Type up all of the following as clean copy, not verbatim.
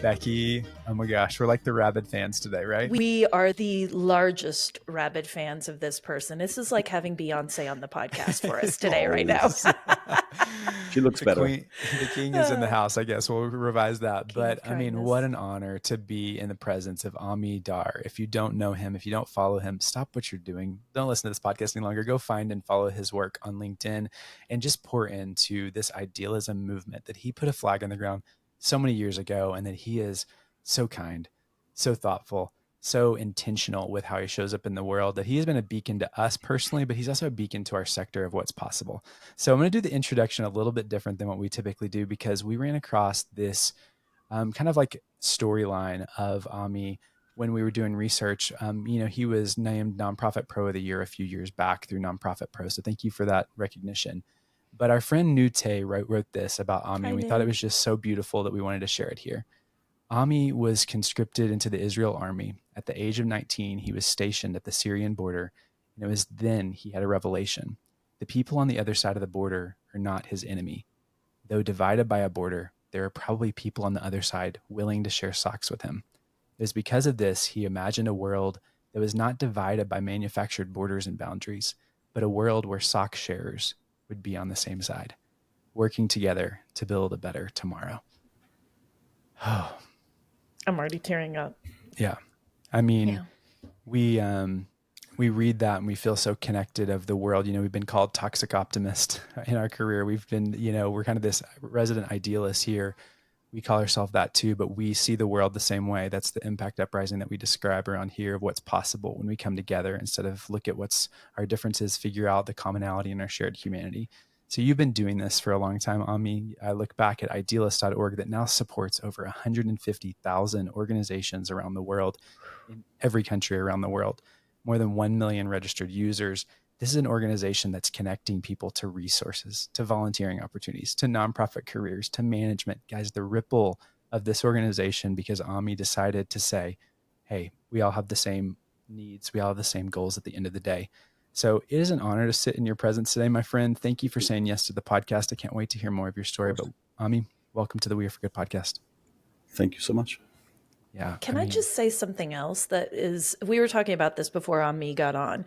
Becky, oh my gosh, we're like the rabid fans today, right? We are the largest rabid fans of this person. This is like having Beyonce on the podcast for us today, right now. She looks better. The king is in the house, I guess. We'll revise that. King But of I mean, kindness. what an honor to be in the presence of Ami Dar. If you don't know him, if you don't follow him, stop what you're doing. Don't listen to this podcast any longer. Go find and follow his work on LinkedIn and just pour into this idealism movement that he put a flag on the ground so many years ago, and that he is so kind, so thoughtful, so intentional with how he shows up in the world, that he has been a beacon to us personally, but he's also a beacon to our sector of what's possible. So I'm going to do the introduction a little bit different than what we typically do, because we ran across this kind of like storyline of Ami when we were doing research. He was named Nonprofit Pro of the Year a few years back through Nonprofit Pro. So thank you for that recognition. But our friend Nute wrote this about Ami, and we thought it was just so beautiful that we wanted to share it here. Ami was conscripted into the Israel army. At the age of 19, he was stationed at the Syrian border, and it was then he had a revelation. The people on the other side of the border are not his enemy. Though divided by a border, there are probably people on the other side willing to share socks with him. It was because of this he imagined a world that was not divided by manufactured borders and boundaries, but a world where sock sharers would be on the same side, working together to build a better tomorrow. Oh, I'm already tearing up. yeah. I mean, we read that and we feel so connected of the world. We've been called toxic optimist in our career. We've been, we're kind of this resident idealist here. We call ourselves that too, but we see the world the same way. That's the impact uprising that we describe around here of what's possible when we come together instead of look at what's our differences, figure out the commonality in our shared humanity. So you've been doing this for a long time, Ami. I look back at idealist.org that now supports over 150,000 organizations around the world, in every country around the world, more than 1 million registered users. This is an organization that's connecting people to resources, to volunteering opportunities, to nonprofit careers, to management. Guys, the ripple of this organization, because Ami decided to say, hey, we all have the same needs. We all have the same goals at the end of the day. So it is an honor to sit in your presence today, my friend. Thank you for saying yes to the podcast. I can't wait to hear more of your story. But Ami, welcome to the We Are for Good podcast. Thank you so much. Yeah. Can I just say something else that is, we were talking about this before Ami got on,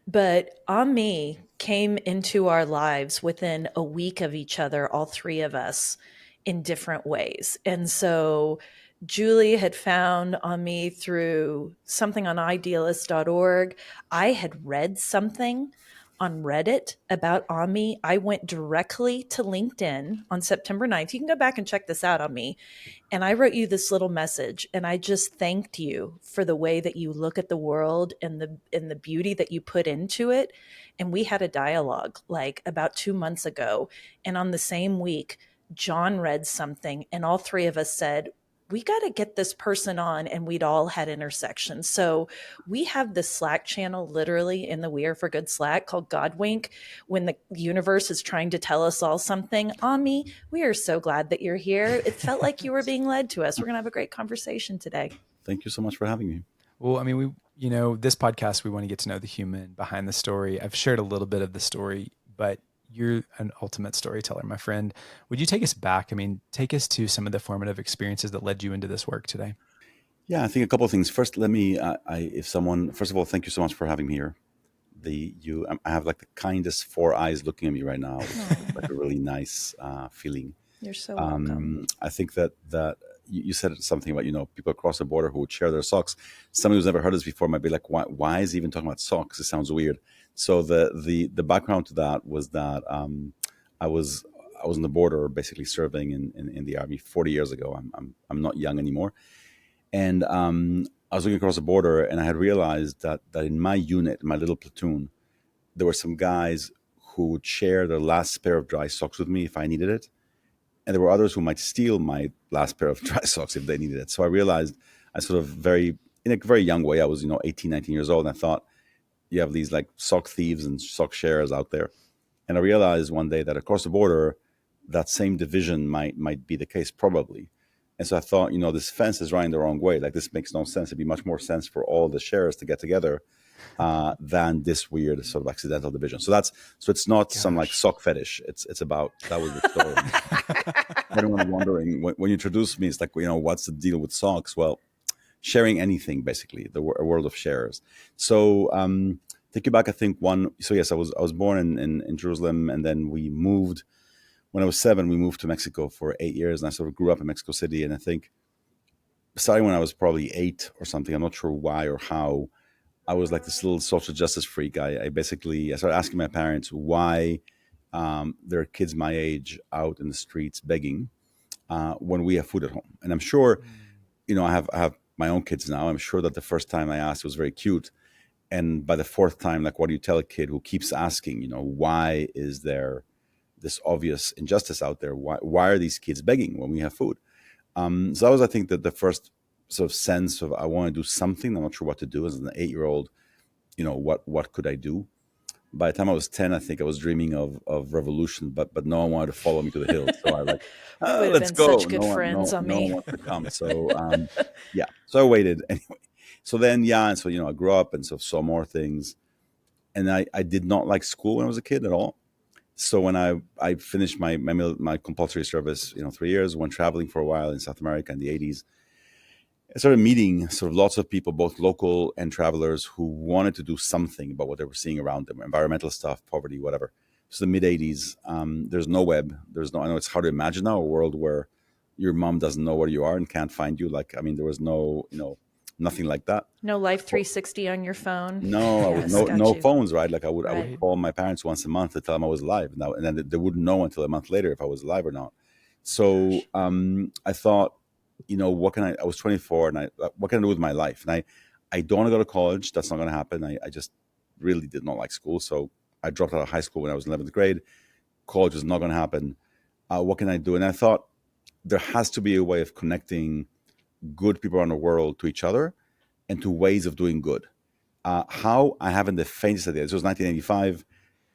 but Ami came into our lives within a week of each other, all three of us, in different ways. And so Julie had found Ami through something on idealist.org. I had read something on Reddit about Ami. I went directly to LinkedIn on September 9th. You can go back and check this out on me. And I wrote you this little message, and I just thanked you for the way that you look at the world and the beauty that you put into it. And we had a dialogue like about 2 months ago. And on the same week, John read something, and all three of us said, we got to get this person on, and we'd all had intersections. So we have this Slack channel literally in the We Are for Good Slack called Godwink when the universe is trying to tell us all something. Ami, we are so glad that you're here. It felt like you were being led to us. We're going to have a great conversation today. Thank you so much for having me. Well, I mean, this podcast, we want to get to know the human behind the story. I've shared a little bit of the story, but you're an ultimate storyteller, my friend. Would you take us back? I mean, take us to some of the formative experiences that led you into this work today. Yeah, I think a couple of things. First, let me, first of all, thank you so much for having me here. I have like the kindest 4 eyes looking at me right now. It's like a really nice feeling. You're so welcome. I think that you said something about, people across the border who would share their socks. Somebody who's never heard this before might be like, why is he even talking about socks? It sounds weird. So the background to that was that I was on the border, basically serving in the army 40 years ago. I'm not young anymore, and I was looking across the border, and I had realized that in my unit, my little platoon, there were some guys who would share their last pair of dry socks with me if I needed it, and there were others who might steal my last pair of dry socks if they needed it. So I realized, in a very young way, I was 18, 19 years old, and I thought, you have these like sock thieves and sock sharers out there. And I realized one day that across the border, that same division might be the case, probably. And so I thought, this fence is running the wrong way. Like, this makes no sense. It'd be much more sense for all the sharers to get together than this weird sort of accidental division. So it's not some like sock fetish. It's about, that was the story. For anyone wondering, when you introduce me, it's like, what's the deal with socks? Well, sharing anything, basically, a world of sharers. So, take you back, I think so yes, I was born in Jerusalem, and then we moved, when I was 7, we moved to Mexico for 8 years, and I sort of grew up in Mexico City. And I think starting when I was probably 8 or something, I'm not sure why or how, I was like this little social justice freak. I started asking my parents why there are kids my age out in the streets begging when we have food at home. And I'm sure, I have my own kids now. I'm sure that the first time I asked was very cute. And by the fourth time, like, what do you tell a kid who keeps asking, why is there this obvious injustice out there? Why are these kids begging when we have food? So that was, I think, that the first sort of sense of, I want to do something. I'm not sure what to do as an 8-year-old. What could I do? By the time I was 10, I think I was dreaming of revolution, but no one wanted to follow me to the hills. So I was like, We would have let's been go. such good friends on No one me. wants to come. So yeah. So I waited anyway. So then, yeah, and so I grew up and so saw more things, and I did not like school when I was a kid at all. So when I finished my compulsory service, 3 years, went traveling for a while in South America in the 80s. I started meeting sort of lots of people, both local and travelers, who wanted to do something about what they were seeing around them, environmental stuff, poverty, whatever. So the mid 80s, there's no web. I know it's hard to imagine now a world where your mom doesn't know where you are and can't find you. Like, I mean, there was no, nothing like that. No Life 360 on your phone. No, I would Yes, got no you. phones, right? Like, I would Right. call my parents once a month to tell them I was alive. Now, and then they wouldn't know until a month later if I was alive or not. So I thought, what can I was 24, and what can I do with my life? And I don't want to go to college. That's not going to happen. I just really did not like school. So I dropped out of high school when I was in 11th grade. College was not going to happen. What can I do? And I thought there has to be a way of connecting good people around the world to each other and to ways of doing good. How? I haven't the faintest idea. This was 1985.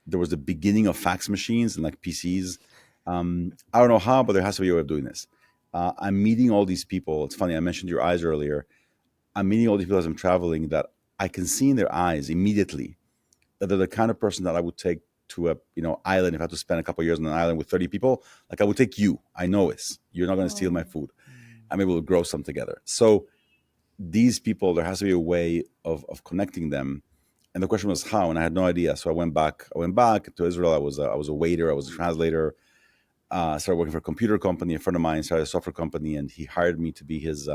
There was the beginning of fax machines and like PCs. I don't know how, but there has to be a way of doing this. I'm meeting all these people. It's funny, I mentioned your eyes earlier. I'm meeting all these people as I'm traveling that I can see in their eyes immediately that they're the kind of person that I would take to a island. If I had to spend a couple of years on an island with 30 people, like, I would take you. I know it's you're not going to steal my Oh. food. I'm able to grow some together. So these people, there has to be a way of connecting them. And the question was how, and I had no idea. So I went back. To Israel. I was a waiter. I was a translator. Started working for a computer company. A friend of mine started a software company, and he hired me to be his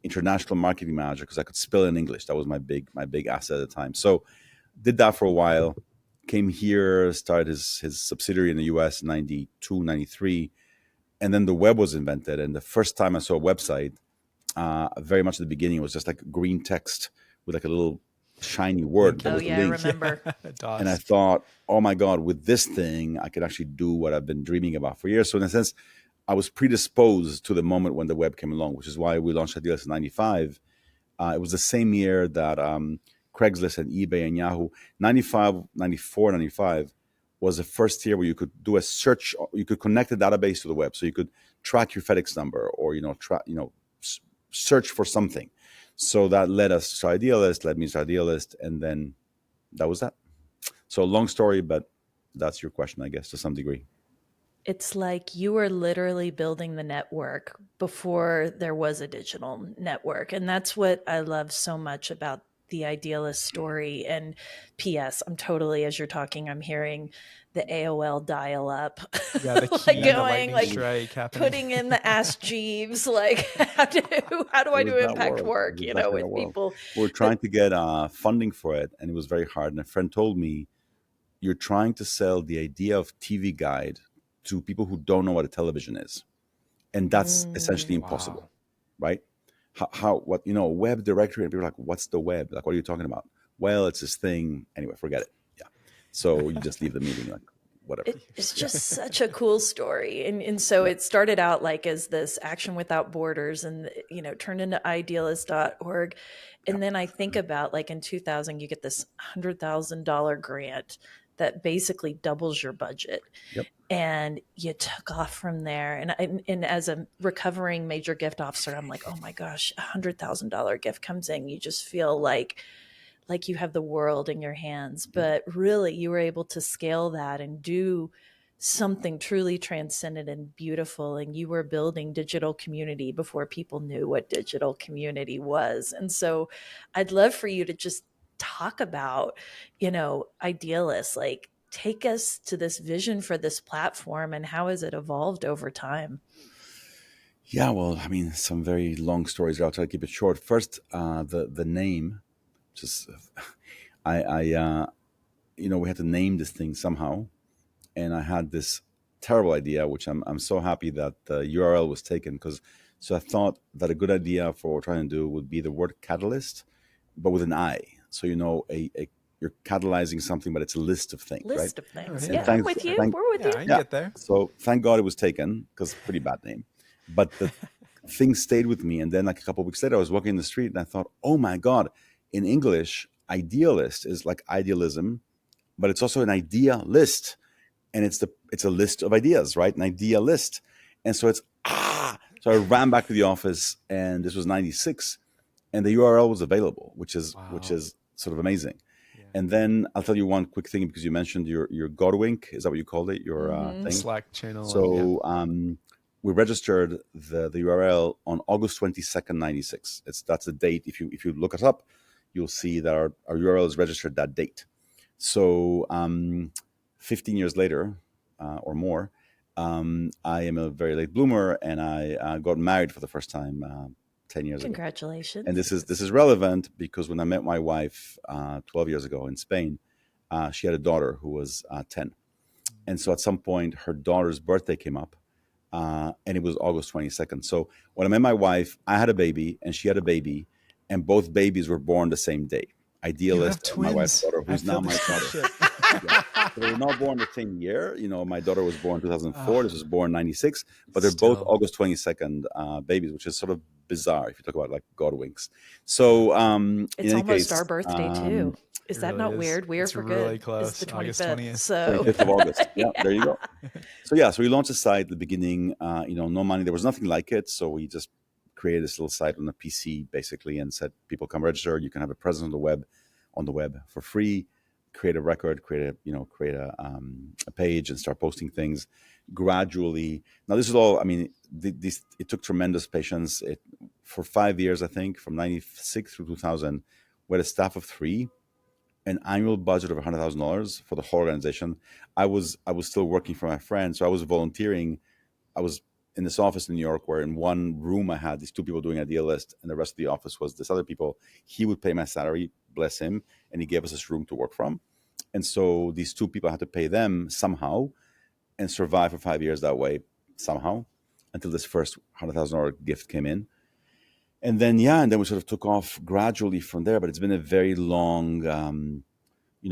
international marketing manager because I could spell in English. That was my big asset at the time. So did that for a while. Came here, started his subsidiary in the US in 92, 93. And then the web was invented. And the first time I saw a website, very much at the beginning, it was just like green text with like a little shiny word. Link. There Oh was a yeah, I link. remember. Yeah, And I DOS. thought, oh my God, with this thing, I could actually do what I've been dreaming about for years. So in a sense, I was predisposed to the moment when the web came along, which is why we launched Idealist in 95. It was the same year that Craigslist and eBay and Yahoo, 95, 94, 95 was the first year where you could do a search. You could connect a database to the web. So you could track your FedEx number or, search for something. So that led us to Idealist, led me to Idealist. And then that was that. So long story, but that's your question, I guess, to some degree. It's like you were literally building the network before there was a digital network. And that's what I love so much about the idealist story. And P.S., I'm totally, as you're talking, I'm hearing the AOL dial up, Yeah, the like key, the going, lightning like strike happening. putting in the Ask Jeeves, like, how do It I was do that impact world. It work, was exactly that with world. people? We were But trying to get funding for it, and it was very hard. And a friend told me, you're trying to sell the idea of TV guide to people who don't know what a television is. And that's essentially mm, Wow. impossible, right? What, web directory, and people are like, what's the web? Like, what are you talking about? Well, it's this thing. Anyway, forget it. Yeah. So you just leave the meeting, like, whatever. it's Yeah. just such a cool story. And so Yeah. it started out like as this Action Without Borders and, turned into idealist.org. Yeah. And then I think about like in 2000, you get this $100,000 grant that basically doubles your budget. Yep. And you took off from there. And as a recovering major gift officer, I'm like, oh my gosh, $100,000 gift comes in. You just feel like you have the world in your hands. But really, you were able to scale that and do something truly transcendent and beautiful, and you were building digital community before people knew what digital community was. And so I'd love for you to just talk about, idealists, like take us to this vision for this platform and how has it evolved over time? Yeah, well, I mean, some very long stories. I'll try to keep it short. First, the name, just we had to name this thing somehow, and I had this terrible idea, which I'm so happy that the URL was taken because so I thought that a good idea for what we're trying to do would be the word catalyst, but with an I. So you're catalyzing something, but it's a list of things, right? List of things. Oh, And Yeah, yeah. I'm thanks, with you. thank We're with Yeah, you. I can yeah. get there. So thank God it was taken because pretty bad name, but the thing stayed with me. And then like a couple of weeks later, I was walking in the street and I thought, oh my God, in English, idealist is like idealism, but it's also an idea list, and it's a list of ideas, right? An idea list, and so it's So I ran back to the office, and this was '96, and the URL was available, which Wow. is sort of amazing. Yeah. And then I'll tell you one quick thing because you mentioned your Godwink, is that what you called it? Your The thing. Slack channel. And yeah. So we registered the URL on August 22nd, '96. That's the date. If you look us up, you'll see that our URL is registered that date. So 15 years later or more, I am a very late bloomer, and I got married for the first time 10 years ago. And Congratulations. this is relevant because when I met my wife 12 years ago in Spain, she had a daughter who was 10. And so at some point, her daughter's birthday came up, and it was August 22nd. So when I met my wife, I had a baby, and she had a baby, and both babies were born the same day. You have Idealist, my wife's twins. daughter, I who's feel now the my same daughter. shit. Yeah. So they were not born the same year. My daughter was born 2004. This Oh, was born '96, but they're both still. August 22nd babies, which is sort of bizarre if you talk about like God winks. Yeah. So It's in any almost our case, birthday too. It Is that really not is. weird? We are It's for really good is close. the August 25th. 20th. So 25th of August. Yeah, there you yeah. go. So yeah, so we launched a site at the beginning. No money. There was nothing like it. So we just created this little site on a PC basically, and said people come register. You can have a presence on the web for free. Create a record, create a page, and start posting things gradually. Now this is all. I mean, it took tremendous patience. For 5 years, I think, from '96 through 2000, we had a staff of 3, an annual budget of $100,000 for the whole organization. I was still working for my friend, so I was volunteering. I was in this office in New York where in one room I had these 2 people doing Idealist, and the rest of the office was this other people. He would pay my salary, bless him, and he gave us this room to work from. And so these 2 people had to pay them somehow and survive for 5 years that way somehow until this first $100,000 gift came in. And then we sort of took off gradually from there. But it's been a very long.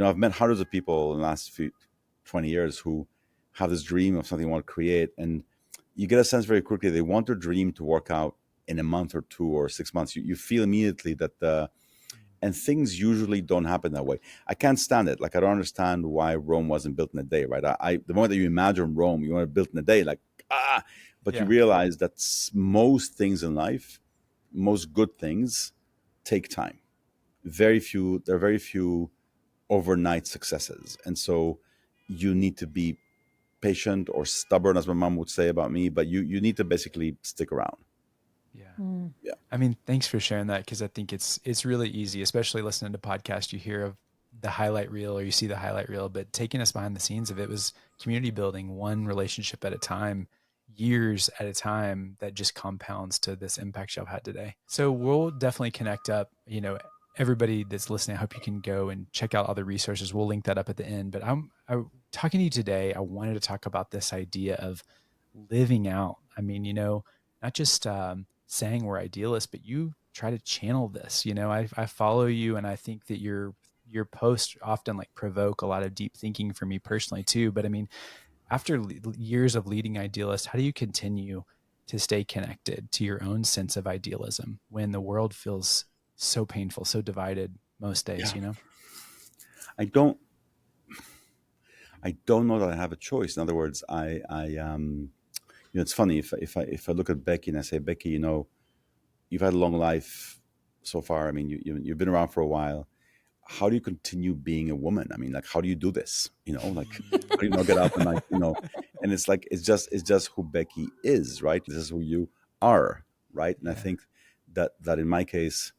I've met hundreds of people in the last 20 years who have this dream of something they want to create, and you get a sense very quickly they want their dream to work out in a month or 2 or 6 months. You feel immediately that and things usually don't happen that way. I can't stand it. Like, I don't understand why Rome wasn't built in a day, right? The moment that you imagine Rome, you want it built in a day, like, but you Yeah. realize that most things in life, most good things, take time. There are very few overnight successes. And so you need to be patient or stubborn, as my mom would say about me, but you need to basically stick around. Yeah. Mm. Yeah. I mean, thanks for sharing that, because I think it's really easy, especially listening to podcasts. You hear of the highlight reel or you see the highlight reel, but taking us behind the scenes of it was community building, one relationship at a time, years at a time, that just compounds to this impact y'all had today. So we'll definitely connect up. Everybody that's listening, I hope you can go and check out all the resources. We'll link that up at the end. But I'm talking to you today. I wanted to talk about this idea of living out. I mean, not just saying we're idealists, but you try to channel this. I follow you, and I think that your posts often like provoke a lot of deep thinking for me personally too. But I mean, after years of leading Idealist, how do you continue to stay connected to your own sense of idealism when the world feels so painful, so divided most days? Yeah. I don't know that I have a choice. In other words, it's funny if I look at Becky and I say, Becky, you've had a long life so far. I mean, you've been around for a while. how do you continue being a woman? I mean, like, how do you do this? Like, how do you not get up and like, and it's like, it's just who Becky is, right? This is who you are, right? And I Yeah. think that in my case,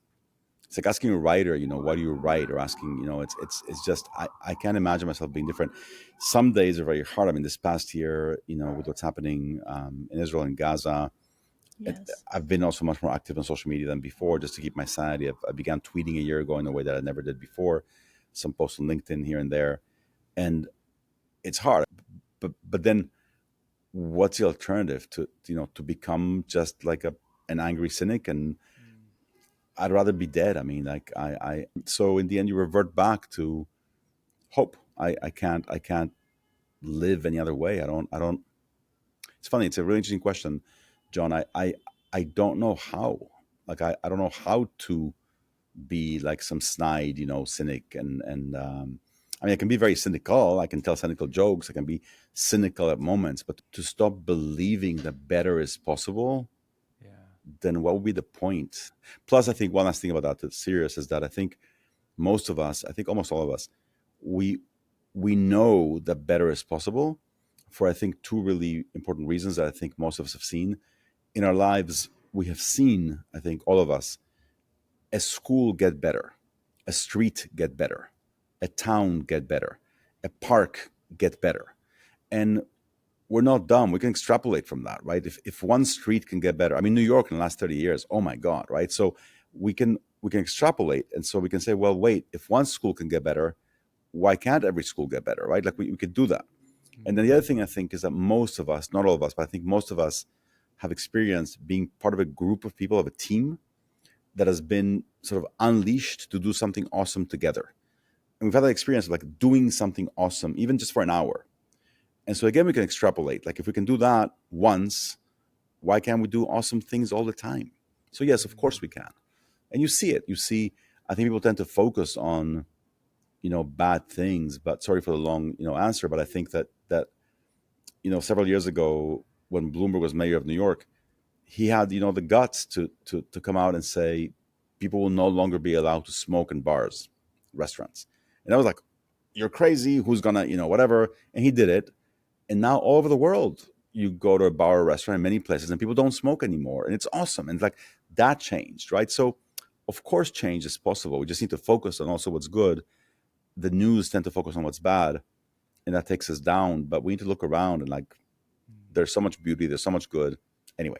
it's like asking a writer, what do you write, or asking, it's just, I can't imagine myself being different. Some days are very hard. I mean, this past year, with what's happening in Israel and Gaza, Yes. I've been also much more active on social media than before, just to keep my sanity. I began tweeting a year ago in a way that I never did before. Some posts on LinkedIn here and there, and it's hard. But then, what's the alternative to become just like an angry cynic? And I'd rather be dead. I mean, like so in the end, you revert back to hope. I can't live any other way. I don't. It's funny. It's a really interesting question, John. I don't know how. Like I don't know how to be like some snide, cynic, and I mean, I can be very cynical. I can tell cynical jokes. I can be cynical at moments, but to stop believing that better is possible, Yeah. then what would be the point? Plus, I think one last thing about that that's serious is that I think most of us, I think almost all of us, we we know that better is possible for, I think, two really important reasons that I think most of us have seen in our lives. We have seen, I think, all of us, a school get better, a street get better, a town get better, a park get better. And we're not dumb. We can extrapolate from that, right? If one street can get better, I mean, New York in the last 30 years, oh my God, right? So we can extrapolate. And so we can say, well, wait, if one school can get better, why can't every school get better, right? Like we could do that. And then the other thing I think is that most of us, not all of us, but I think most of us have experienced being part of a group of people, of a team that has been sort of unleashed to do something awesome together. And we've had that experience of like doing something awesome, even just for an hour. And so again, we can extrapolate. Like if we can do that once, why can't we do awesome things all the time? So yes, of course we can. And you see it. You see, I think people tend to focus on, bad things. But sorry for the long, answer. But I think that several years ago when Bloomberg was mayor of New York, he had, the guts to come out and say people will no longer be allowed to smoke in bars, restaurants. And I was like, you're crazy. Who's gonna, whatever. And he did it. And now all over the world, you go to a bar or restaurant in many places and people don't smoke anymore. And it's awesome. And like that changed, right? So of course change is possible. We just need to focus on also what's good. The news tend to focus on what's bad, and that takes us down. But we need to look around and like there's so much beauty, there's so much good. Anyway,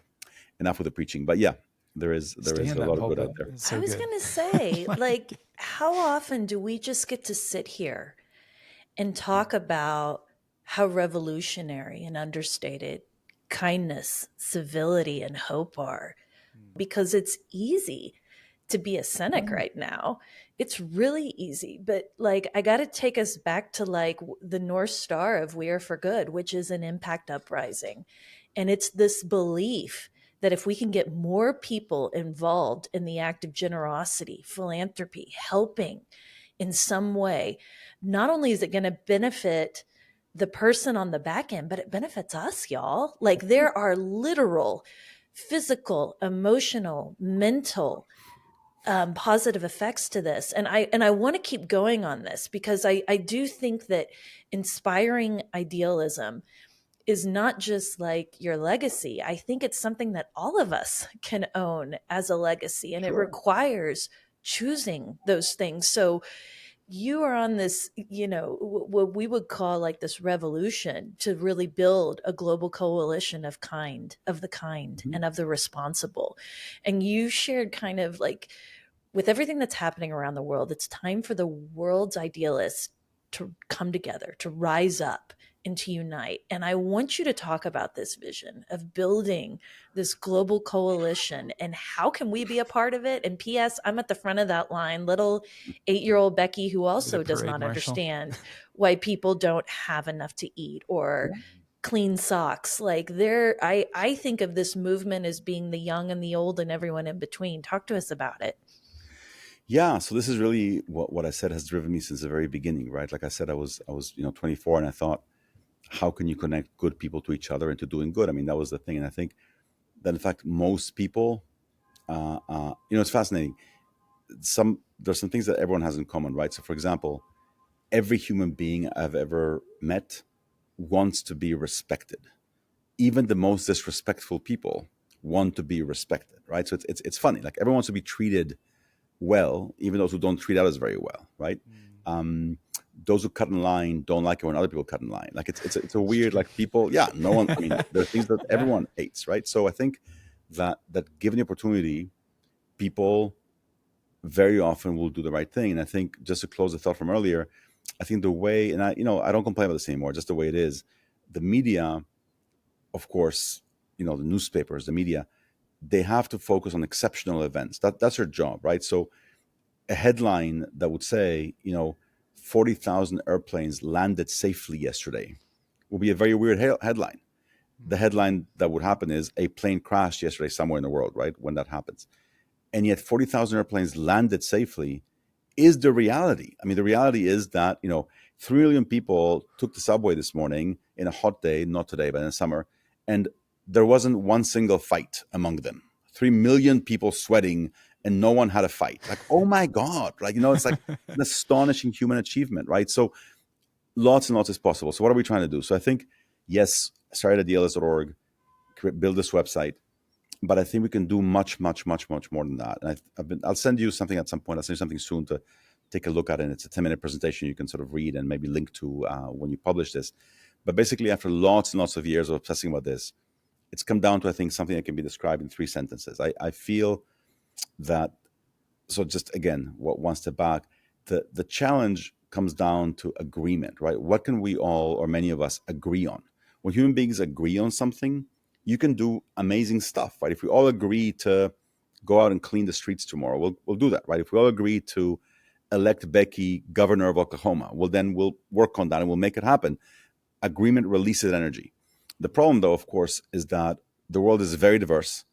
enough with the preaching. But yeah, there is Stay in a that lot of good out pulpit. there. It's I so was good. going to say, like, how often do we just get to sit here and talk about how revolutionary and understated kindness, civility, and hope are? Because it's easy to be a cynic right now. It's really easy. But like, I got to take us back to like the North Star of We Are for Good, which is an impact uprising. And it's this belief that if we can get more people involved in the act of generosity, philanthropy, helping in some way, not only is it going to benefit the person on the back end, but it benefits us, y'all. Like there are literal physical, emotional, mental positive effects to this. And I want to keep going on this because I do think that inspiring idealism is not just like your legacy. I think it's something that all of us can own as a legacy, and it Sure. requires choosing those things. So you are on this, what we would call like this revolution to really build a global coalition of the kind Mhm. and of the responsible. And you shared kind of like with everything that's happening around the world, it's time for the world's idealists to come together, to rise up and to unite. And I want you to talk about this vision of building this global coalition and how can we be a part of it? And P.S., I'm at the front of that line, little 8-year-old Becky, who Be the also does parade not marshal. understand why people don't have enough to eat or clean socks. Like I think of this movement as being the young and the old and everyone in between. Talk to us about it. Yeah, so this is really what I said has driven me since the very beginning, right? Like I said, I was 24, and I thought, how can you connect good people to each other and to doing good? I mean, that was the thing, and I think that in fact most people, it's fascinating. there's some things that everyone has in common, right? So, for example, every human being I've ever met wants to be respected. Even the most disrespectful people want to be respected, right? So it's funny. Like everyone wants to be treated well, even those who don't treat others very well, right? Um, those who cut in line don't like it when other people cut in line. Like it's a weird like people. Yeah, no one. I mean, there are things that Yeah. everyone hates, right? So I think that given the opportunity, people very often will do the right thing. And I think just to close the thought from earlier, I think the way, and I don't complain about this anymore, just the way it is. The media, of course, the newspapers, the media, they have to focus on exceptional events. That's their job, right? So a headline that would say, 40,000 airplanes landed safely yesterday will be a very weird headline. The headline that would happen is a plane crashed yesterday somewhere in the world, right? When that happens. And yet 40,000 airplanes landed safely is the reality. I mean, the reality is that, 3 million people took the subway this morning in a hot day, not today, but in the summer, and there wasn't one single fight among them. 3 million people sweating and no one had a fight. Like, oh my God, like, it's like an astonishing human achievement, right? So lots and lots is possible. So what are we trying to do? So I think, yes, start at idealist.org, build this website, but I think we can do much, much, much, much more than that. And I'll send you something at some point. I'll send you something soon to take a look at it. And it's a 10-minute presentation you can sort of read and maybe link to when you publish this. But basically, after lots and lots of years of obsessing about this, it's come down to, I think, something that can be described in 3 sentences. I feel that, so just again, one step back, the challenge comes down to agreement, right? What can we all, or many of us, agree on? When human beings agree on something, you can do amazing stuff, right? If we all agree to go out and clean the streets tomorrow, we'll do that, right? If we all agree to elect Becky governor of Oklahoma, well, then we'll work on that and we'll make it happen. Agreement releases energy. The problem, though, of course, is that the world is very diverse,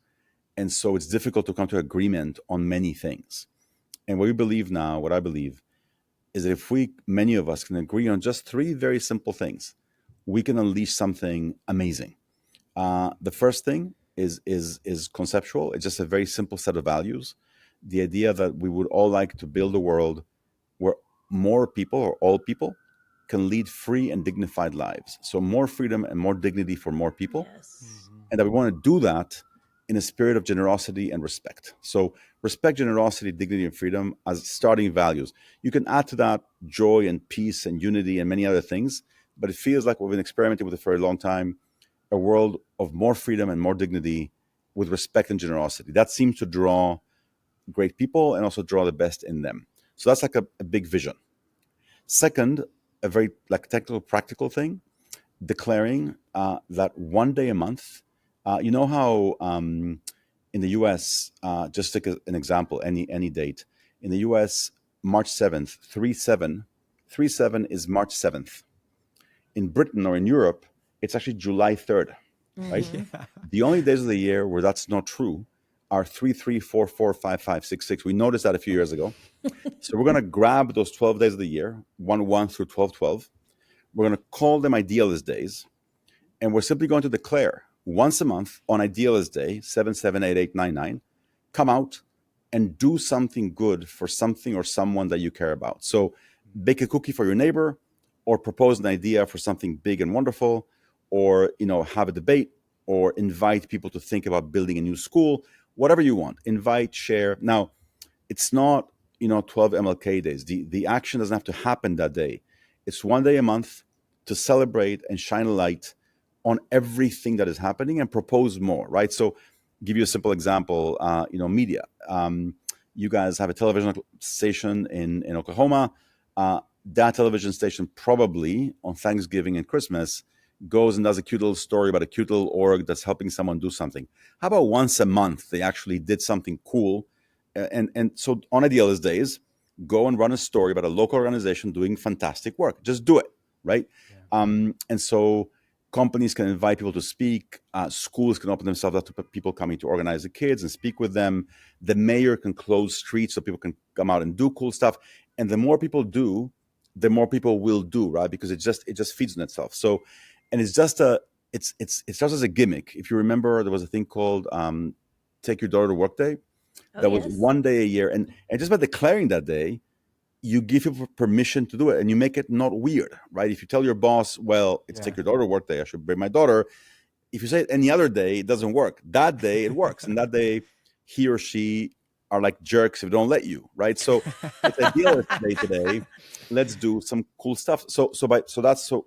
and so it's difficult to come to agreement on many things. And what I believe, is that if many of us can agree on just 3 very simple things, we can unleash something amazing. The first thing is conceptual. It's just a very simple set of values. The idea that we would all like to build a world where more people, or all people, can lead free and dignified lives. So more freedom and more dignity for more people. Yes. And that we want to do that in a spirit of generosity and respect. So respect, generosity, dignity, and freedom as starting values. You can add to that joy and peace and unity and many other things, but it feels like we've been experimenting with it for a long time. A world of more freedom and more dignity with respect and generosity. That seems to draw great people and also draw the best in them. So that's like a big vision. Second, a very like technical, practical thing, declaring that one day a month, you know how in the US, just take an example, any date. In the US, March 7th, 3-7 is March 7th. In Britain or in Europe, it's actually July 3rd, right? Mhm. Yeah. The only days of the year where that's not true are 3-3, 4-4, 5-5, 6-6. We noticed that a few years ago. So we're going to grab those 12 days of the year, 1-1 through 12-12. We're going to call them Idealist days. And we're simply going to declare once a month on Idealist Day, 7-7-8-8-9-9, come out and do something good for something or someone that you care about. So bake a cookie for your neighbor, or propose an idea for something big and wonderful, or have a debate, or invite people to think about building a new school, whatever you want. Invite, share. Now, it's not 12 MLK days. The action doesn't have to happen that day. It's one day a month to celebrate and shine a light on everything that is happening and propose more, right? So give you a simple example, media. You guys have a television station in Oklahoma. That television station probably on Thanksgiving and Christmas goes and does a cute little story about a cute little org that's helping someone do something. How about once a month they actually did something cool? And so on Idealist days, go and run a story about a local organization doing fantastic work. Just do it, right? Yeah. And so companies can invite people to speak. Schools can open themselves up to people coming to organize the kids and speak with them. The mayor can close streets so people can come out and do cool stuff. And the more people do, the more people will do, right? Because it just feeds on itself. So, and it's just it starts as a gimmick. If you remember, there was a thing called Take Your Daughter to Work Day. Oh, That was yes. one day a year, and just by declaring that day, you give people permission to do it, and you make it not weird, right? If you tell your boss, well, it's Yeah. take your daughter to work day, I should bring my daughter. If you say it any other day, it doesn't work. That day it works, and that day he or she are like jerks if they don't let you, right? So it's idealist day today. Let's do some cool stuff. So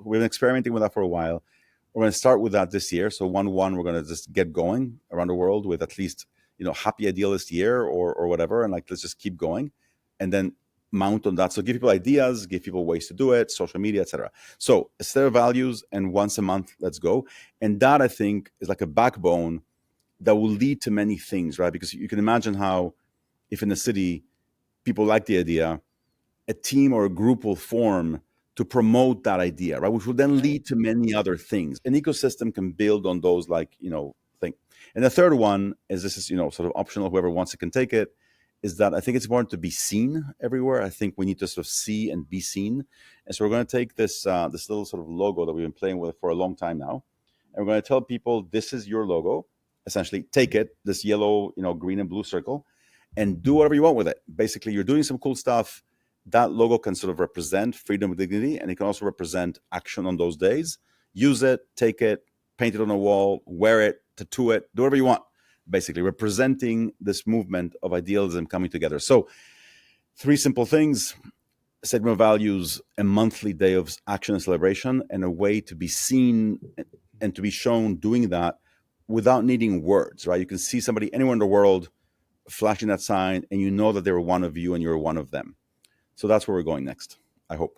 we've been experimenting with that for a while. We're going to start with that this year. So 1/1, we're going to just get going around the world with at least happy idealist year or whatever, and like let's just keep going, and then mount on that. So give people ideas, give people ways to do it, social media, etc. So a set of values, and once a month, let's go. And that I think is like a backbone that will lead to many things, right? Because you can imagine how if in the city people like the idea, a team or a group will form to promote that idea, right? Which will then lead to many other things. An ecosystem can build on those, like, thing. And the third one is, this is, sort of optional. Whoever wants it can take it. Is that I think it's important to be seen everywhere. I think we need to sort of see and be seen. And so we're going to take this this little sort of logo that we've been playing with for a long time now, and we're going to tell people this is your logo. Essentially, take it, this yellow, green and blue circle, and do whatever you want with it. Basically, you're doing some cool stuff. That logo can sort of represent freedom and dignity, and it can also represent action on those days. Use it, take it, paint it on a wall, wear it, tattoo it, do whatever you want, basically representing this movement of idealism coming together. So 3 simple things: segment of values, a monthly day of action and celebration, and a way to be seen and to be shown doing that without needing words, right? You can see somebody anywhere in the world flashing that sign, and you know that they were one of you and you're one of them. So that's where we're going next, I hope.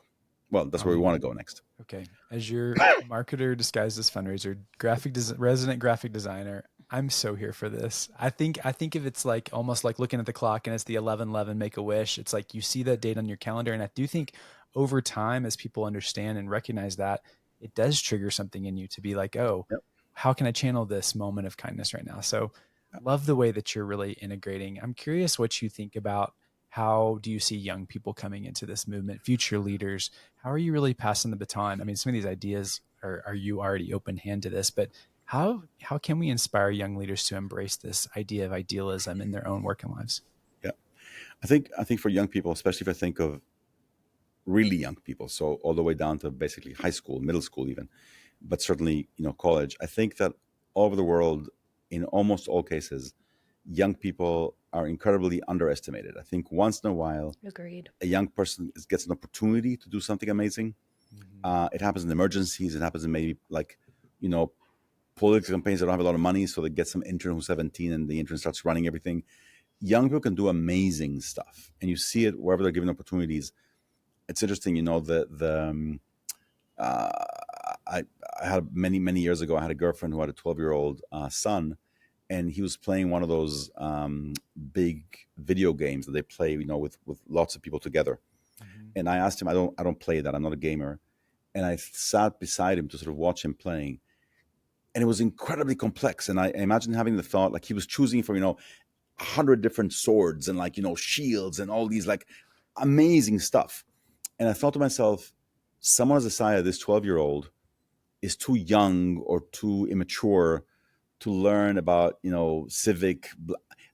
Well, that's where we want to go next. Okay. As your marketer disguised as fundraiser, resident graphic designer, I'm so here for this. I think if it's like almost like looking at the clock and it's the 11:11 make a wish. It's like you see that date on your calendar, and I do think over time, as people understand and recognize that, it does trigger something in you to be like, oh, Yep. how can I channel this moment of kindness right now? So love the way that you're really integrating. I'm curious what you think about how do you see young people coming into this movement, future leaders? How are you really passing the baton? I mean, some of these ideas are you already open hand to this, but how can we inspire young leaders to embrace this idea of idealism in their own working lives? Yeah. I think for young people, especially if I think of really young people, so all the way down to basically high school, middle school even, but certainly, college, I think that all over the world, in almost all cases, young people are incredibly underestimated. I think once in a while, Agreed. a young person gets an opportunity to do something amazing. It happens in emergencies. It happens in maybe like, you know, political campaigns that don't have a lot of money. So they get some intern who's 17 and the intern starts running everything. Young people can do amazing stuff. And you see it wherever they're given opportunities. It's interesting, uh, I had many years ago, I had a girlfriend who had a 12-year-old son, and he was playing one of those big video games that they play, with lots of people together. Mhm. And I asked him, I don't play that. I'm not a gamer. And I sat beside him to sort of watch him playing, and it was incredibly complex. And I imagine having the thought, like he was choosing from 100 different swords and shields and all these amazing stuff. And I thought to myself, someone has decided this 12-year-old is too young or too immature to learn about to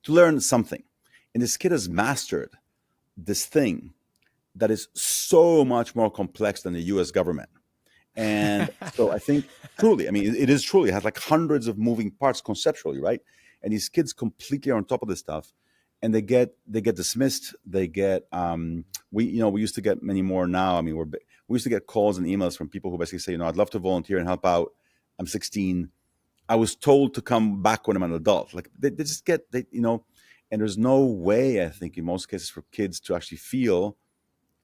learn something. And this kid has mastered this thing that is so much more complex than the US government. And so I think truly, I mean, it is truly, it has hundreds of moving parts conceptually, right? And these kids completely are on top of this stuff, and they get dismissed. They get we used to get many more now. I mean, we used to get calls and emails from people who basically say, I'd love to volunteer and help out. I'm 16. I was told to come back when I'm an adult. Like they just and there's no way, I think, in most cases for kids to actually feel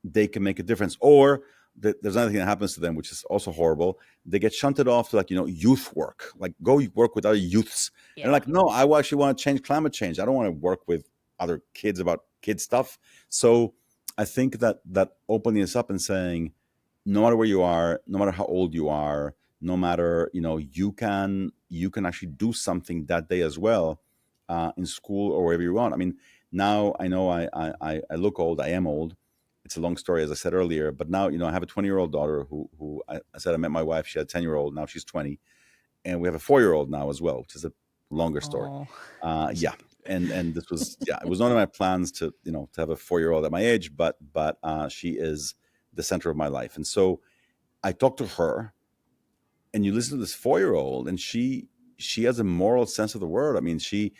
they can make a difference. Or there's another thing that happens to them, which is also horrible. They get shunted off to youth work, go work with other youths. Yeah. And no, I actually want to change climate change. I don't want to work with other kids about kid stuff. So I think that opening this up and saying, no matter where you are, no matter how old you are, no matter you can actually do something that day as well, in school or wherever you want. I mean, now I know I look old. I am old. It's a long story, as I said earlier. But now I have a 20-year-old daughter who I said I met my wife. She had a 10-year-old. Now she's 20, and we have a 4-year-old now as well, which is a longer story. Oh, Yeah. And this was, yeah, it was none of my plans to, to have a 4-year-old at my age, but she is the center of my life. And so I talked to her, and you listen to this 4-year-old, and she has a moral sense of the word. I mean, she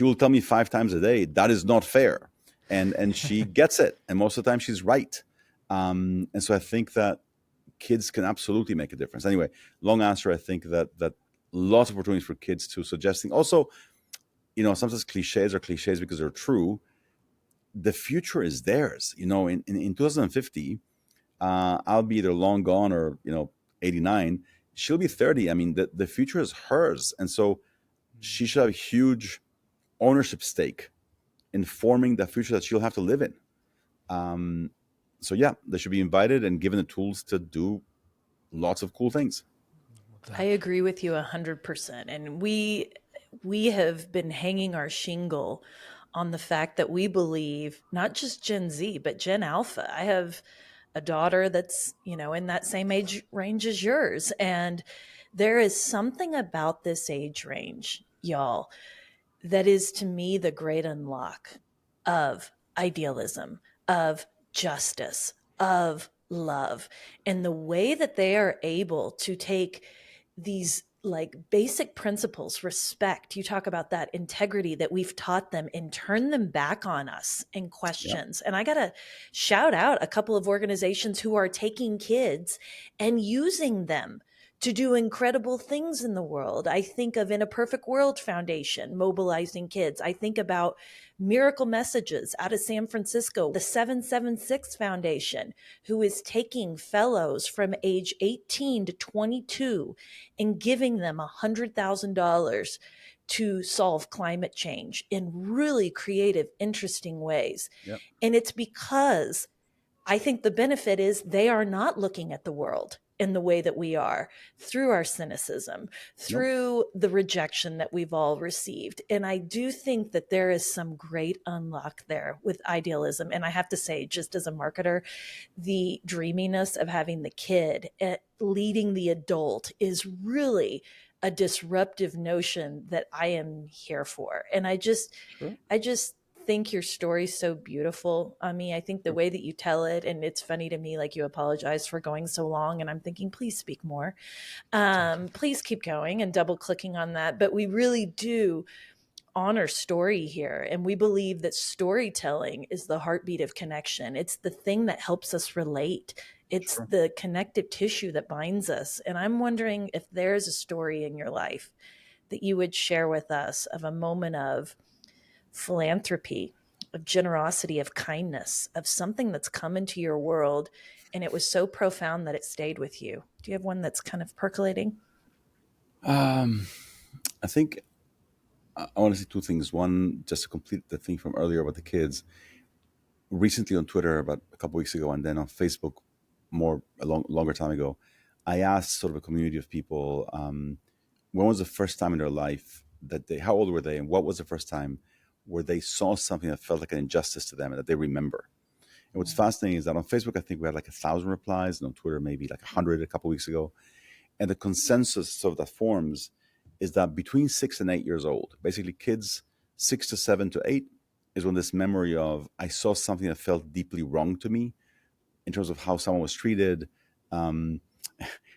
will tell me 5 times a day that is not fair, and she gets it, and most of the time she's right. And so I think that kids can absolutely make a difference. Anyway, long answer. I think that lots of opportunities for kids to suggesting. Also, sometimes cliches are cliches because they're true. The future is theirs. In 2050, I'll be either long gone or 89. She'll be 30. I mean, the future is hers, and so she should have a huge ownership stake in forming the future that she'll have to live in. So yeah, they should be invited and given the tools to do lots of cool things. I agree with you 100%. And we have been hanging our shingle on the fact that we believe not just Gen Z, but Gen Alpha. I have a daughter that's, in that same age range as yours. And there is something about this age range, y'all, that is to me the great unlock of idealism, of justice, of love, and the way that they are able to take these like basic principles, respect, you talk about that integrity that we've taught them, and turn them back on us in Yeah. questions. And I got to shout out a couple of organizations who are taking kids and using them to do incredible things in the world. I think of In a Perfect World Foundation mobilizing kids. I think about Miracle Messages out of San Francisco, the 776 Foundation, who is taking fellows from age 18 to 22 and giving them $100,000 to solve climate change in really creative, interesting ways. Yeah. And it's because I think the benefit is they are not looking at the world in the way that we are, through our cynicism, Nope. through the rejection that we've all received. And I do think that there is some great unlock there with idealism. And I have to say, just as a marketer, the dreaminess of having the kid leading the adult is really a disruptive notion that I am here for. And Sure. I just think your story's so beautiful. I mean, I think the way that you tell it, and it's funny to me, like you apologize for going so long, and I'm thinking, please speak more. Please keep going and double clicking on that. But we really do honor story here, and we believe that storytelling is the heartbeat of connection. It's the thing that helps us relate. It's Sure. the connective tissue that binds us. And I'm wondering if there's a story in your life that you would share with us of a moment of philanthropy, of generosity, of kindness, of something that's come into your world and it was so profound that it stayed with you. Do you have one that's kind of percolating? I think I want to say 2 things. One, just to complete the thing from earlier about the kids. Recently on Twitter, about a couple weeks ago, and then on Facebook, longer time ago, I asked sort of a community of people, when was the first time in their life how old were they, and what was the first time where they saw something that felt like an injustice to them and that they remember. And what's fascinating is that on Facebook, I think we had like 1,000 replies, and on Twitter, maybe like 100 a couple weeks ago. And the consensus sort of that forms is that between 6 and 8 years old, basically kids 6 to 7 to 8, is when this memory of I saw something that felt deeply wrong to me in terms of how someone was treated. Um,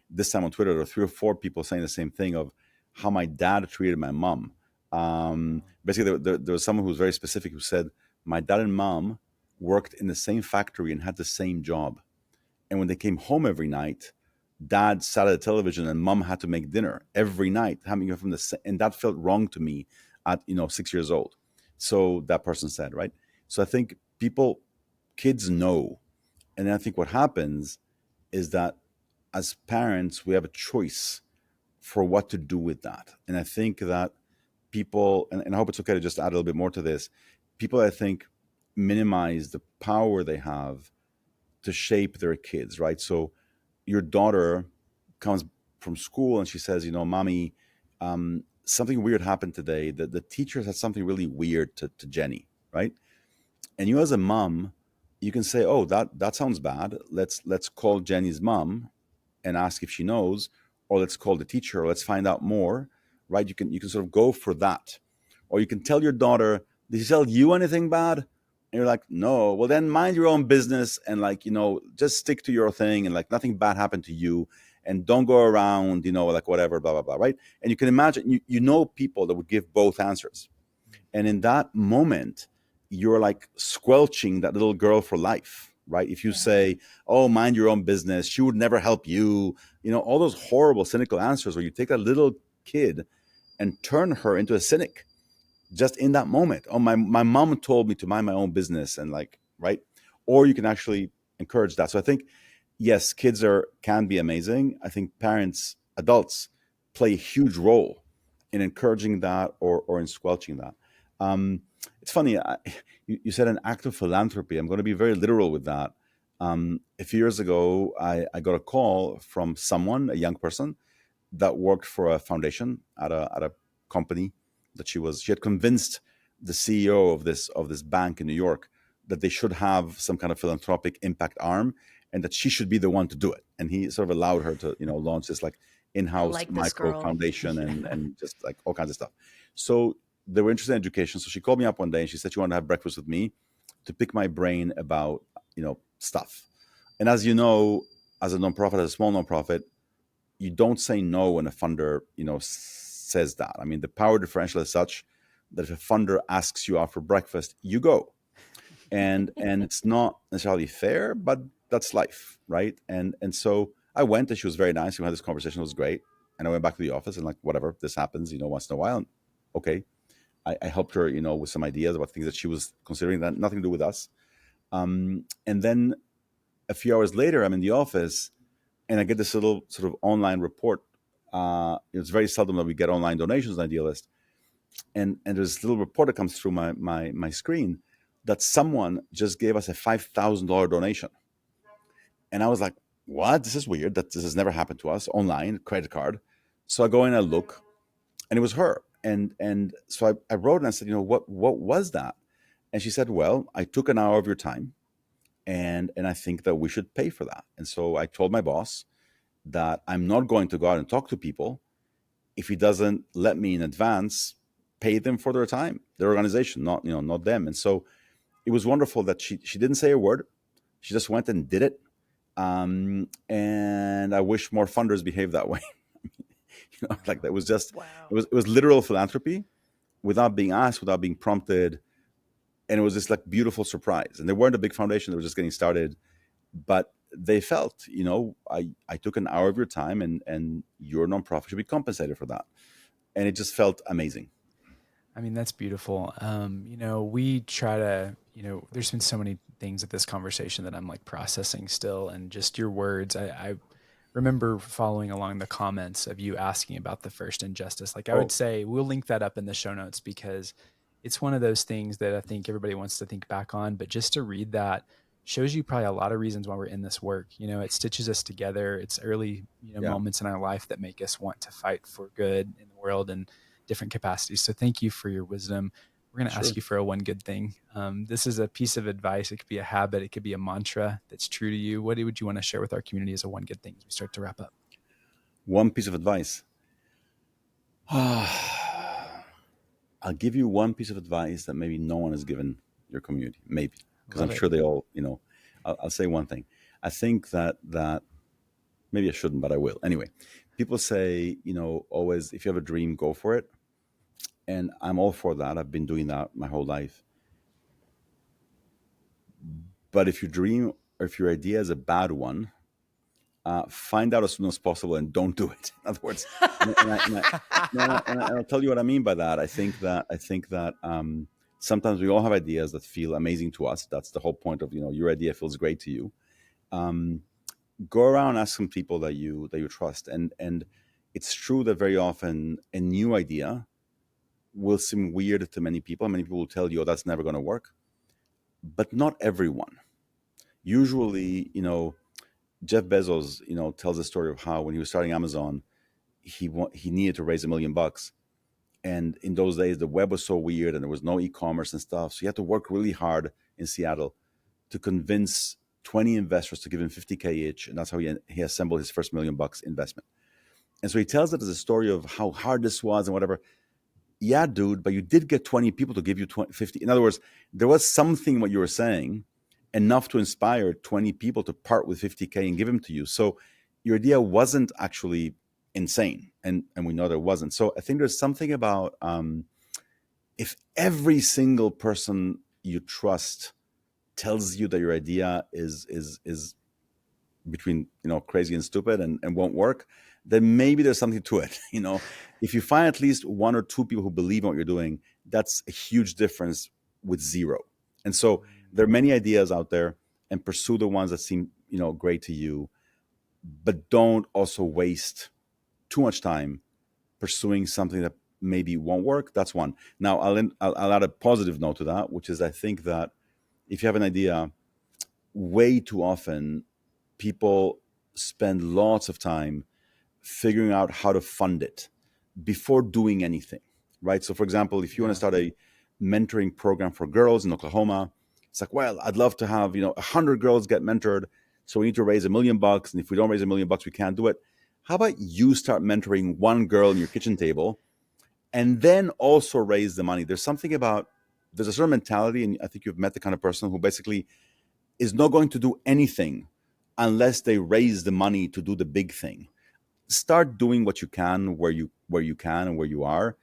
this time on Twitter, there were 3 or 4 people saying the same thing of how my dad treated my mom. Basically, there was someone who was very specific who said, my dad and mom worked in the same factory and had the same job. And when they came home every night, dad sat at the television and mom had to make dinner every night, having from and that felt wrong to me at 6 years old. So that person said, right? So I think kids know. And I think what happens is that as parents, we have a choice for what to do with that. And I think that people, and I hope it's okay to just add a little bit more to this, people, I think, minimize the power they have to shape their kids, right? So your daughter comes from school and she says, mommy, something weird happened today. The teacher said something really weird to Jenny, right? And you as a mom, you can say, oh, that sounds bad. Let's call Jenny's mom and ask if she knows, or let's call the teacher, or let's find out more, right? You can sort of go for that, Or you can tell your daughter, did she tell you anything bad? And you're like, no. Well, then mind your own business and like, just stick to your thing and like nothing bad happened to you. And don't go around, like whatever, blah, blah, blah, right? And you can imagine, you know people that would give both answers. And in that moment, you're like squelching that little girl for life, right? If you say, oh, mind your own business, she would never help you, all those horrible, cynical answers where you take that little kid and turn her into a cynic just in that moment. Oh, my mom told me to mind my own business and like, right? Or you can actually encourage that. So I think, yes, kids can be amazing. I think parents, adults play a huge role in encouraging that or in squelching that. It's funny, you said an act of philanthropy. I'm going to be very literal with that. A few years ago, I got a call from someone, a young person, that worked for a foundation at a company that she had convinced the CEO of this bank in New York that they should have some kind of philanthropic impact arm and that she should be the one to do it. And he sort of allowed her to, launch this like I in-house like this micro girl. foundation and just like all kinds of stuff. So they were interested in education. So she called me up one day and she said she wanted to have breakfast with me to pick my brain about, stuff. And as you know, as a nonprofit, as a small nonprofit, you don't say no when a funder, says that. I mean, the power differential is such that if a funder asks you out for breakfast, you go. And it's not necessarily fair, but that's life, right? And so I went and she was very nice. We had this conversation, it was great. And I went back to the office and like, whatever, this happens, once in a while. And okay. I helped her, with some ideas about things that she was considering that nothing to do with us. And then a few hours later, I'm in the office and I get this little sort of online report. It's very seldom that we get online donations on Idealist. And there's a little report that comes through my screen that someone just gave us a $5,000 donation. And I was like, what? This is weird. This has never happened to us. Online, credit card. So I go in and I look, and it was her. And so I wrote and I said, what was that? And she said, well, I took an hour of your time and I think that we should pay for that. And so I told my boss that I'm not going to go out and talk to people if he doesn't let me in advance pay them for their time, their organization, not them. And so it was wonderful that she didn't say a word. She just went and did it. And I wish more funders behaved that way. Like that was just, Wow. it was literal philanthropy without being asked, without being prompted. And it was this like beautiful surprise. And they weren't a big foundation. They were just getting started, but they felt, I took an hour of your time and your nonprofit should be compensated for that. And it just felt amazing. I mean, that's beautiful. We try to, there's been so many things at this conversation that I'm like processing still, and just your words. I remember following along the comments of you asking about the first injustice. Like I would say, we'll link that up in the show notes because it's one of those things that I think everybody wants to think back on, but just to read that shows you probably a lot of reasons why we're in this work. It stitches us together. It's early, moments in our life that make us want to fight for good in the world and different capacities. So thank you for your wisdom. We're going to ask you for a one good thing. This is a piece of advice. It could be a habit. It could be a mantra that's true to you. What would you want to share with our community as a one good thing as we start to wrap up? One piece of advice. I'll give you one piece of advice that maybe no one has given your community, maybe, because I'm sure they all, I'll say one thing. I think that maybe I shouldn't, but I will. Anyway, people say, always, if you have a dream, go for it. And I'm all for that. I've been doing that my whole life. But if your dream or if your idea is a bad one, find out as soon as possible and don't do it. In other words, and I'll tell you what I mean by that. I think that sometimes we all have ideas that feel amazing to us. That's the whole point of, your idea feels great to you. Go around, ask some people that you trust. And it's true that very often a new idea will seem weird to many people. Many people will tell you, oh, that's never going to work. But not everyone. Usually, Jeff Bezos, tells the story of how when he was starting Amazon, he needed to raise $1 million. And in those days, the web was so weird and there was no e-commerce and stuff. So he had to work really hard in Seattle to convince 20 investors to give him $50K each. And that's how he assembled his first $1 million investment. And so he tells it as a story of how hard this was and whatever. yeah, dude, but you did get 20 people to give you 20, 50. In other words, there was something in what you were saying enough to inspire 20 people to part with 50K and give them to you. So your idea wasn't actually insane. And we know there wasn't. So I think there's something about if every single person you trust tells you that your idea is between crazy and stupid and won't work, then maybe there's something to it. If you find at least one or two people who believe in what you're doing, that's a huge difference with zero. And so there are many ideas out there, and pursue the ones that seem great to you, but don't also waste too much time pursuing something that maybe won't work. That's one. Now I'll add a positive note to that, which is I think that if you have an idea, way too often people spend lots of time figuring out how to fund it before doing anything, right? So, for example, if you want to start a mentoring program for girls in Oklahoma, it's like, well, I'd love to have 100 girls get mentored, so we need to raise $1 million, and if we don't raise $1 million, we can't do it. How about you start mentoring one girl in your kitchen table, and then also raise the money? There's a certain mentality, and I think you've met the kind of person who basically is not going to do anything unless they raise the money to do the big thing. Start doing what you can where you can and where you are,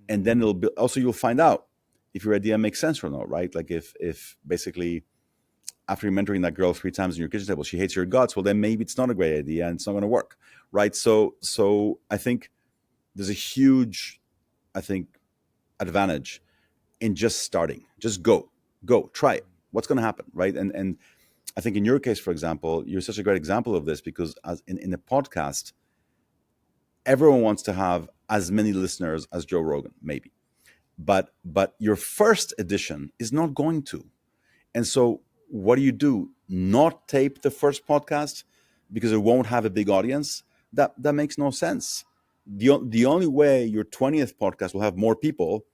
and then it'll be also, you'll find out if your idea makes sense or not, right? Like if basically after you're mentoring that girl 3 times in your kitchen table, she hates your guts, well then maybe it's not a great idea and it's not going to work, right? So I think there's a huge, advantage in just starting. Just go try it. What's going to happen, right? And I think in your case, for example, you're such a great example of this, because as in a podcast, everyone wants to have as many listeners as Joe Rogan, maybe. But your first edition is not going to. And so what do? Not tape the first podcast because it won't have a big audience? That makes no sense. The only way your 20th podcast will have more people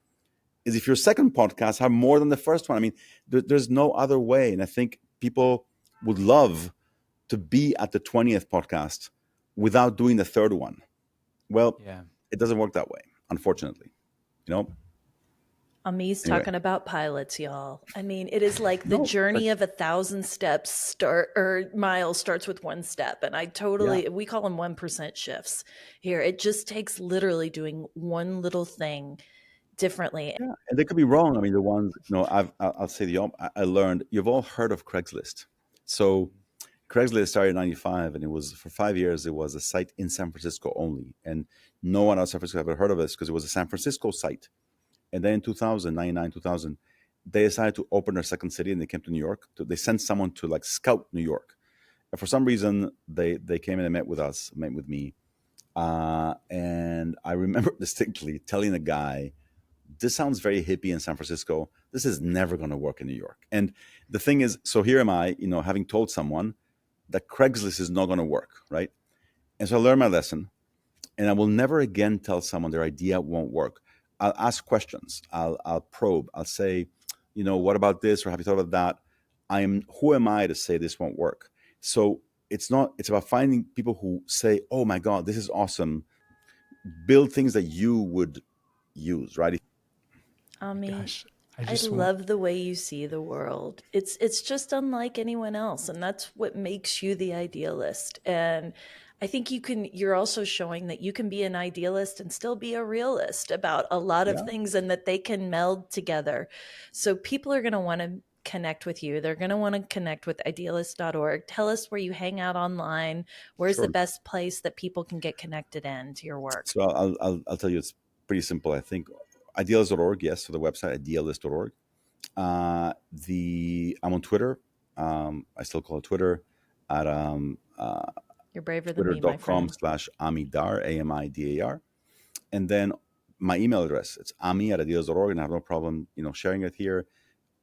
is if your second podcast have more than the first one. I mean, there's no other way. And I think people would love to be at the 20th podcast without doing the third one. Well, Yeah. it doesn't work that way, unfortunately. Ami's Anyway, talking about pilots, y'all. I mean, it is like the no, but journey of 1,000 steps miles starts with one step. And yeah, we call them 1% shifts here. It just takes literally doing one little thing differently. yeah, and they could be wrong. I mean, the ones I'll say I learned. You've all heard of Craigslist. So Craigslist started in '95, and it was for 5 years. It was a site in San Francisco only, and no one else in San Francisco ever heard of this because it was a San Francisco site. And then in 2000, 99, 2000, they decided to open their second city, and they came to New York. They sent someone to like scout New York. And for some reason, they came in and met with me. And I remember distinctly telling the guy, this sounds very hippie in San Francisco. This is never going to work in New York. And the thing is, so here am I, having told someone that Craigslist is not going to work, right? And so I learned my lesson, and I will never again tell someone their idea won't work. I'll ask questions. I'll probe. I'll say, what about this, or have you thought about that? Who am I to say this won't work? So it's about finding people who say, oh my God, this is awesome. Build things that you would use, right? Ami, Gosh, I love the way you see the world. It's just unlike anyone else, and that's what makes you the idealist. And I think you're also showing that you can be an idealist and still be a realist about a lot of Yeah, things, and that they can meld together. So people are going to want to connect with you. They're going to want to connect with idealist.org. Tell us where you hang out online. Where's the sure. best place that people can get connected in to your work? So I'll tell you, it's pretty simple. I think idealist.org, yes, so the website idealist.org. I'm on Twitter. I still call it Twitter at You're braver than me, my twitter.com friend. slash Amidar, Amidar. And then my email address, it's ami at idealist.org, and I have no problem, sharing it here.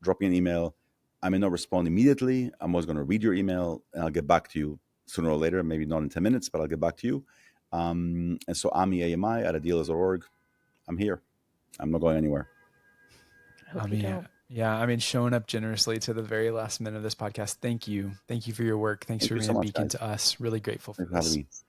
Drop me an email. I may not respond immediately. I'm always going to read your email, and I'll get back to you sooner or later, maybe not in 10 minutes, but I'll get back to you. And so ami at idealist.org. I'm here. I'm not going anywhere. I hope you Yeah. don't. Yeah. I mean, showing up generously to the very last minute of this podcast. Thank you. Thank you for your work. Thanks Thank for you being so a much, beacon guys. to us. Really grateful for Thanks for having this. me.